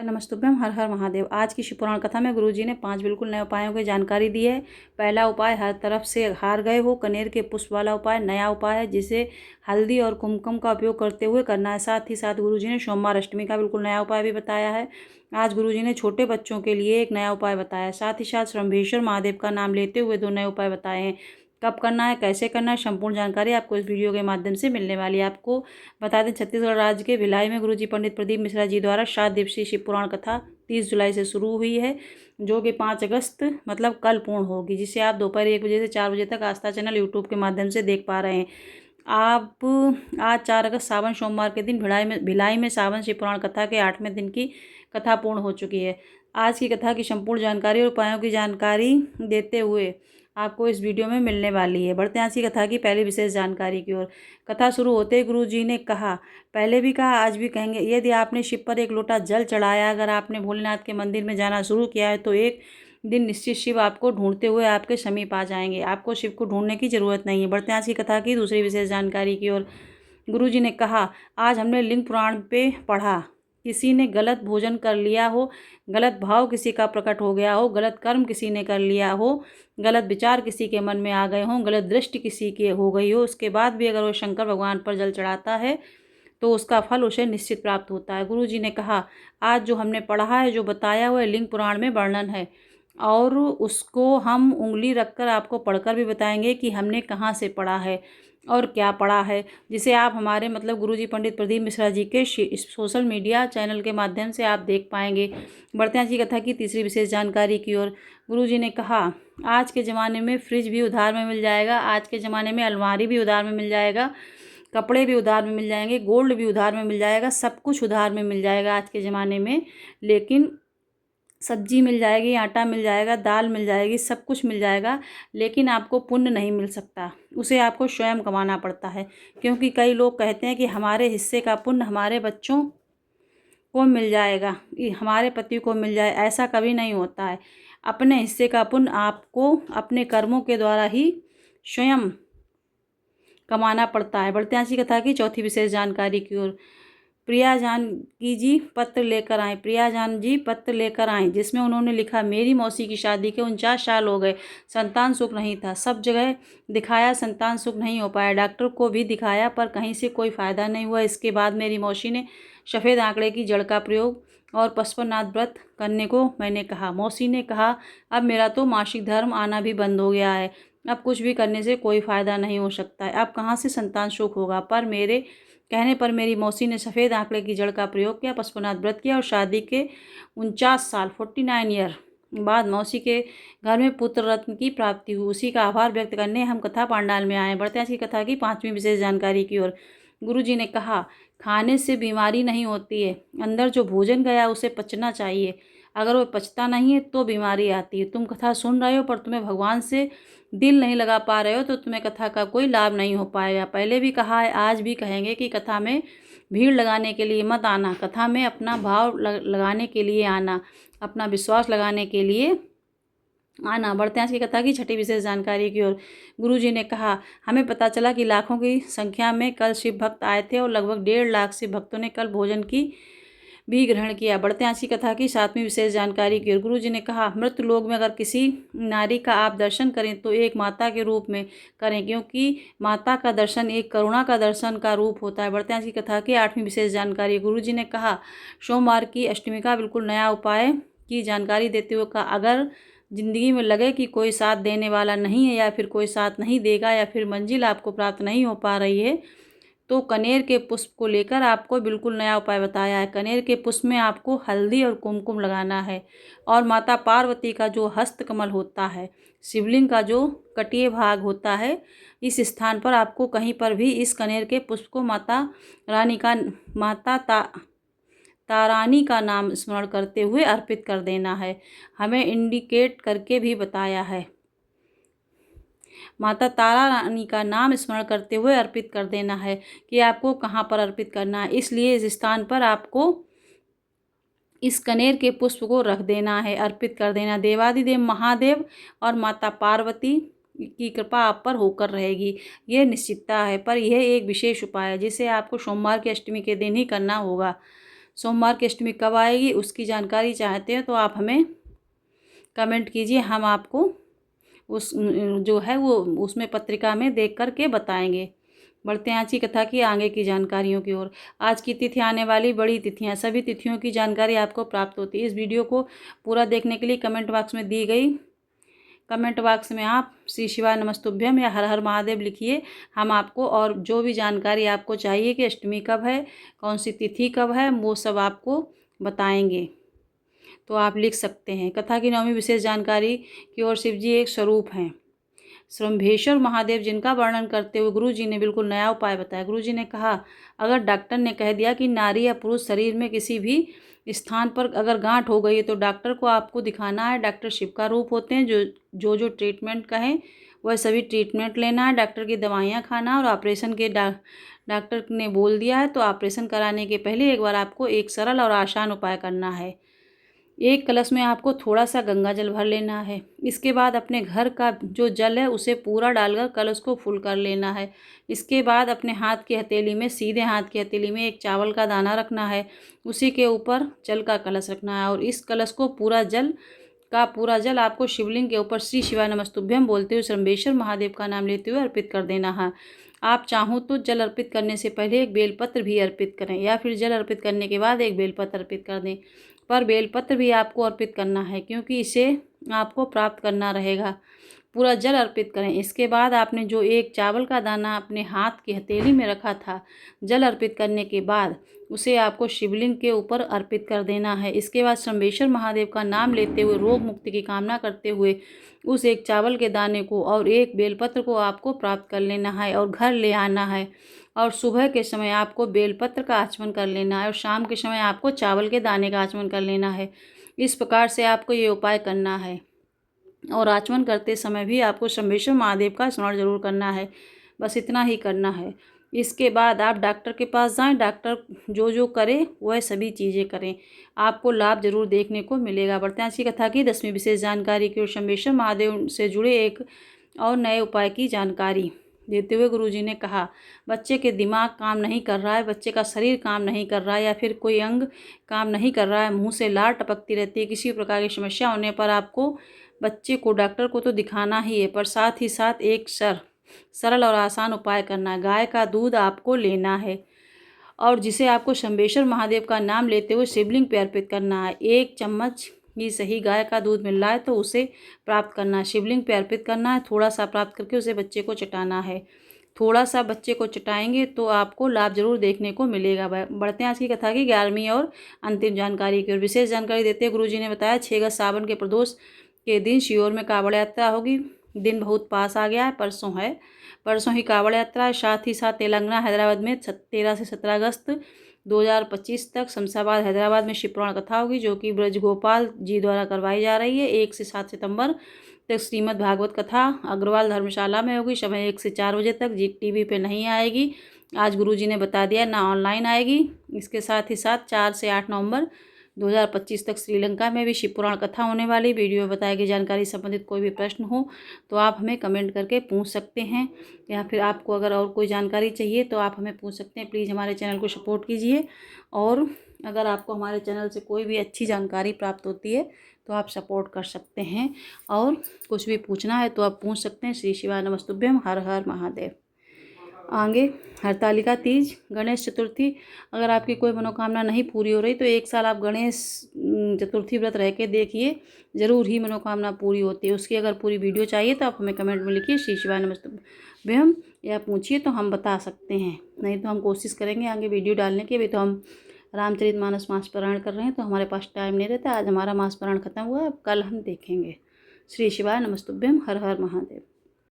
नमस्तुभ्यम। हर हर महादेव। आज की शिव पुराण कथा में गुरुजी ने 5 बिल्कुल नए उपायों की जानकारी दी है। पहला उपाय, हर तरफ से हार गए हो कनेर के पुष्प वाला उपाय नया उपाय है, जिसे हल्दी और कुमकुम का उपयोग करते हुए करना है। साथ ही साथ गुरुजी ने सोमवार अष्टमी का बिल्कुल नया उपाय भी बताया है। आज गुरुजी ने छोटे बच्चों के लिए एक नया उपाय बताया। साथ ही साथ शंभेश्वर महादेव का नाम लेते हुए 2 नए उपाय बताए हैं। कब करना है, कैसे करना है, संपूर्ण जानकारी आपको इस वीडियो के माध्यम से मिलने वाली है। आपको बता दें, छत्तीसगढ़ राज्य के भिलाई में गुरुजी पंडित प्रदीप मिश्रा जी द्वारा 7 दिवसीय शिव पुराण कथा 30 जुलाई से शुरू हुई है, जो कि 5 अगस्त मतलब कल पूर्ण होगी, जिसे आप दोपहर 1 बजे से 4 बजे तक आस्था चैनल यूट्यूब के माध्यम से देख पा रहे हैं। आप आज 4 अगस्त सावन सोमवार के दिन भिलाई में सावन शिव पुराण कथा के 8वें दिन की कथा पूर्ण हो चुकी है। आज की कथा की संपूर्ण जानकारी और उपायों की जानकारी देते हुए आपको इस वीडियो में मिलने वाली है। बढ़ते हैं आज की कथा की पहली विशेष जानकारी की ओर। कथा शुरू होते ही गुरु जी ने कहा, पहले भी कहा आज भी कहेंगे, यदि आपने शिव पर एक लोटा जल चढ़ाया, अगर आपने भोलेनाथ के मंदिर में जाना शुरू किया है, तो एक दिन निश्चित शिव आपको ढूंढते हुए आपके समीप आ जाएंगे। आपको शिव को ढूंढने की जरूरत नहीं है। बढ़ते हैं आज की कथा की दूसरी विशेष जानकारी की ओर। गुरु जी ने कहा, आज हमने लिंग पुराण पे पढ़ा, किसी ने गलत भोजन कर लिया हो, गलत भाव किसी का प्रकट हो गया हो, गलत कर्म किसी ने कर लिया हो, गलत विचार किसी के मन में आ गए हों, गलत दृष्टि किसी की हो गई हो, उसके बाद भी अगर वो शंकर भगवान पर जल चढ़ाता है तो उसका फल उसे निश्चित प्राप्त होता है। गुरु जी ने कहा, आज जो हमने पढ़ा है, जो बताया हुआ लिंग पुराण में वर्णन है, और उसको हम उंगली रखकर आपको पढ़कर भी बताएंगे कि हमने कहाँ से पढ़ा है और क्या पढ़ा है, जिसे आप हमारे मतलब गुरुजी पंडित प्रदीप मिश्रा जी के सोशल मीडिया चैनल के माध्यम से आप देख पाएंगे। बढ़ते हैं जी कथा की तीसरी विशेष जानकारी की ओर। गुरुजी ने कहा, आज के ज़माने में फ्रिज भी उधार में मिल जाएगा, आज के ज़माने में अलमारी भी उधार में मिल जाएगा, कपड़े भी उधार में मिल जाएंगे, गोल्ड भी उधार में मिल जाएगा, सब कुछ उधार में मिल जाएगा आज के ज़माने में। लेकिन सब्जी मिल जाएगी, आटा मिल जाएगा, दाल मिल जाएगी, सब कुछ मिल जाएगा, लेकिन आपको पुण्य नहीं मिल सकता। उसे आपको स्वयं कमाना पड़ता है। क्योंकि कई लोग कहते हैं कि हमारे हिस्से का पुण्य हमारे बच्चों को मिल जाएगा, हमारे पति को मिल जाए। ऐसा कभी नहीं होता है। अपने हिस्से का पुण्य आपको अपने कर्मों के द्वारा ही स्वयं कमाना पड़ता है। बढ़ते हैं आज की कथा की चौथी विशेष जानकारी की ओर। प्रिया जानकी जी पत्र लेकर आए, प्रिया जान जी पत्र लेकर आए, जिसमें उन्होंने लिखा, मेरी मौसी की शादी के 49 साल हो गए, संतान सुख नहीं था। सब जगह दिखाया, संतान सुख नहीं हो पाया। डॉक्टर को भी दिखाया, पर कहीं से कोई फ़ायदा नहीं हुआ। इसके बाद मेरी मौसी ने सफ़ेद आंकड़े की जड़ का प्रयोग और पशुपतिनाथ व्रत करने को मैंने कहा। मौसी ने कहा, अब मेरा तो मासिक धर्म आना भी बंद हो गया है, अब कुछ भी करने से कोई फ़ायदा नहीं हो सकता है, अब कहाँ से संतान सुख होगा। पर मेरे कहने पर मेरी मौसी ने सफ़ेद आंकड़े की जड़ का प्रयोग किया, पशुपतिनाथ व्रत किया, और शादी के 49 साल 49 ईयर बाद मौसी के घर में पुत्र रत्न की प्राप्ति हुई। उसी का आभार व्यक्त करने हम कथा पांडाल में आए। बढ़ते हैं इसकी कथा की पांचवी विशेष जानकारी की ओर। गुरु जी ने कहा, खाने से बीमारी नहीं होती है, अंदर जो भोजन गया उसे पचना चाहिए। अगर वो पचता नहीं है तो बीमारी आती है। तुम कथा सुन रहे हो, पर तुम्हें भगवान से दिल नहीं लगा पा रहे हो, तो तुम्हें कथा का कोई लाभ नहीं हो पाएगा। पहले भी कहा है, आज भी कहेंगे कि कथा में भीड़ लगाने के लिए मत आना, कथा में अपना भाव लगाने के लिए आना, अपना विश्वास लगाने के लिए आना। बढ़ते हैं आज की कथा की छठी विशेष जानकारी की ओर। गुरु जी ने कहा, हमें पता चला कि लाखों की संख्या में कल शिव भक्त आए थे, और लगभग 1.5 लाख शिव भक्तों ने कल भोजन की भी ग्रहण किया। बढ़ते हैं आज की कथा की सातवीं विशेष जानकारी की ओर। गुरु जी ने कहा, मृत लोक में अगर किसी नारी का आप दर्शन करें तो एक माता के रूप में करें, क्योंकि माता का दर्शन एक करुणा का दर्शन का रूप होता है। बढ़ते हैं आज की कथा की आठवीं विशेष जानकारी। गुरु जी ने कहा, सोमवार की अष्टमी का बिल्कुल नया उपाय की जानकारी देते हुए कहा, अगर ज़िंदगी में लगे कि कोई साथ देने वाला नहीं है, या फिर कोई साथ नहीं देगा, या फिर मंजिल आपको प्राप्त नहीं हो पा रही है, तो कनेर के पुष्प को लेकर आपको बिल्कुल नया उपाय बताया है। कनेर के पुष्प में आपको हल्दी और कुमकुम लगाना है, और माता पार्वती का जो हस्त कमल होता है, शिवलिंग का जो कटिए भाग होता है, इस स्थान पर आपको कहीं पर भी इस कनेर के पुष्प को माता तारानी का नाम स्मरण करते हुए अर्पित कर देना है। हमें इंडिकेट करके भी बताया है, माता तारा रानी का नाम स्मरण करते हुए अर्पित कर देना है कि आपको कहाँ पर अर्पित करना है। इसलिए इस स्थान पर आपको इस कनेर के पुष्प को रख देना है, अर्पित कर देना। देवादिदेव महादेव और माता पार्वती की कृपा आप पर होकर रहेगी, ये निश्चितता है। पर यह एक विशेष उपाय है, जिसे आपको सोमवार की अष्टमी के दिन ही करना होगा। सोमवार की अष्टमी कब आएगी उसकी जानकारी चाहते हैं तो आप हमें कमेंट कीजिए, हम आपको उस जो है वो उसमें पत्रिका में देख कर के बताएंगे। बढ़ते हैं आज की कथा की आगे की जानकारियों की ओर। आज की तिथि आने वाली बड़ी तिथियां, सभी तिथियों की जानकारी आपको प्राप्त होती है। इस वीडियो को पूरा देखने के लिए कमेंट बॉक्स में दी गई कमेंट बॉक्स में आप श्री शिवाय नमस्तुभ्यम या हर हर महादेव लिखिए। हम आपको और जो भी जानकारी आपको चाहिए कि अष्टमी कब है, कौन सी तिथि कब है, वो सब आपको बताएंगे, तो आप लिख सकते हैं। कथा की नौवीं विशेष जानकारी की ओर। शिव जी एक स्वरूप हैं, श्रम्भेश्वर महादेव, जिनका वर्णन करते हुए गुरु जी ने बिल्कुल नया उपाय बताया। गुरु जी ने कहा, अगर डॉक्टर ने कह दिया कि नारी या पुरुष शरीर में किसी भी स्थान पर अगर गांठ हो गई है तो डॉक्टर को आपको दिखाना है। डॉक्टर शिव का रूप होते हैं, जो ट्रीटमेंट कहें वह सभी ट्रीटमेंट लेना है, डॉक्टर की दवाइयाँ खाना, और ऑपरेशन के डॉक्टर ने बोल दिया है तो ऑपरेशन कराने के पहले एक बार आपको एक सरल और आसान उपाय करना है। एक कलश में आपको थोड़ा सा गंगा जल भर लेना है। इसके बाद अपने घर का जो जल है उसे पूरा डालकर कलश को फुल कर लेना है। इसके बाद अपने हाथ की हथेली में, सीधे हाथ की हथेली में एक चावल का दाना रखना है, उसी के ऊपर जल का कलश रखना है और इस कलश को पूरा जल आपको शिवलिंग के ऊपर श्री शिवाय नमस्तुभ्यम बोलते हुए श्रम्भेश्वर महादेव का नाम लेते हुए अर्पित कर देना है। आप चाहो तो जल अर्पित करने से पहले एक बेलपत्र भी अर्पित करें या फिर जल अर्पित करने के बाद एक बेलपत्र अर्पित कर दें, पर बेलपत्र भी आपको अर्पित करना है क्योंकि इसे आपको प्राप्त करना रहेगा। पूरा जल अर्पित करें। इसके बाद आपने जो एक चावल का दाना अपने हाथ की हथेली में रखा था, जल अर्पित करने के बाद उसे आपको शिवलिंग के ऊपर अर्पित कर देना है। इसके बाद श्रम्भेश्वर महादेव का नाम लेते हुए रोग मुक्ति की कामना करते हुए उस एक चावल के दाने को और एक बेलपत्र को आपको प्राप्त कर लेना है और घर ले आना है। और सुबह के समय आपको बेलपत्र का आचमन कर लेना है और शाम के समय आपको चावल के दाने का आचमन कर लेना है। इस प्रकार से आपको ये उपाय करना है और आचमन करते समय भी आपको श्रम्भेश्वर महादेव का स्मरण जरूर करना है। बस इतना ही करना है। इसके बाद आप डॉक्टर के पास जाएं, डॉक्टर जो करे वह सभी चीज़ें करें, आपको लाभ जरूर देखने को मिलेगा। बढ़ते हैं आज की कथा की 10वीं विशेष जानकारी की ओर। श्रम्भेश्वर महादेव से जुड़े एक और नए उपाय की जानकारी देते हुए गुरुजी ने कहा, बच्चे के दिमाग काम नहीं कर रहा है, बच्चे का शरीर काम नहीं कर रहा है या फिर कोई अंग काम नहीं कर रहा है, मुंह से लार टपकती रहती है, किसी प्रकार की समस्या होने पर आपको बच्चे को डॉक्टर को तो दिखाना ही है, पर साथ ही साथ एक सरल और आसान उपाय करना है। गाय का दूध आपको लेना है और जिसे आपको श्रम्भेश्वर महादेव का नाम लेते हुए शिवलिंग पे अर्पित करना है। 1 चम्मच ही सही गाय का दूध मिल रहा है तो उसे प्राप्त करना है, शिवलिंग पे अर्पित करना है। थोड़ा सा प्राप्त करके उसे बच्चे को चटाना है। थोड़ा सा बच्चे को चटाएंगे तो आपको लाभ जरूर देखने को मिलेगा। बढ़ते हैं आज की कथा की 11वीं और अंतिम जानकारी की ओर। विशेष जानकारी देते हुए गुरुजी ने बताया, 6 अगस्त सावन के प्रदोष के दिन सीहोर में कांवड़ यात्रा होगी। दिन बहुत पास आ गया है, परसों ही कांवड़ यात्रा है। साथ ही साथ तेलंगाना हैदराबाद में 13 से 17 अगस्त 2025 तक शमशाबाद हैदराबाद में शिव पुराण कथा होगी, जो कि ब्रजगोपाल जी द्वारा करवाई जा रही है। 1 से 7 सितंबर तक श्रीमद् भागवत कथा अग्रवाल धर्मशाला में होगी, समय 1 से 4 बजे तक। जी टीवी पे नहीं आएगी, आज गुरुजी ने बता दिया, ना ऑनलाइन आएगी। इसके साथ ही साथ 4 से 8 नवंबर 2025 तक श्रीलंका में भी शिव पुराण कथा होने वाली। वीडियो में बताई गई जानकारी संबंधित कोई भी प्रश्न हो तो आप हमें कमेंट करके पूछ सकते हैं, या फिर आपको अगर और कोई जानकारी चाहिए तो आप हमें पूछ सकते हैं। प्लीज़ हमारे चैनल को सपोर्ट कीजिए और अगर आपको हमारे चैनल से कोई भी अच्छी जानकारी प्राप्त होती है तो आप सपोर्ट कर सकते हैं और कुछ भी पूछना है तो आप पूछ सकते हैं। श्री शिवाय नमस्तुभ्यम, हर हर महादेव। आगे हरतालिका तीज, गणेश चतुर्थी। अगर आपकी कोई मनोकामना नहीं पूरी हो रही तो एक साल आप गणेश चतुर्थी व्रत रह के देखिए, ज़रूर ही मनोकामना पूरी होती है। उसकी अगर पूरी वीडियो चाहिए तो आप हमें कमेंट में लिखिए श्री शिवाय नमस्तुभ्यम या पूछिए तो हम बता सकते हैं, नहीं तो हम कोशिश करेंगे आगे वीडियो डालने की। अभी तो हम रामचरितमानस मास पारायण कर रहे हैं तो हमारे पास टाइम नहीं रहता। आज हमारा मास पारायण खत्म हुआ है, अब कल हम देखेंगे। श्री शिवाय नमस्तुभ्यम, हर हर महादेव।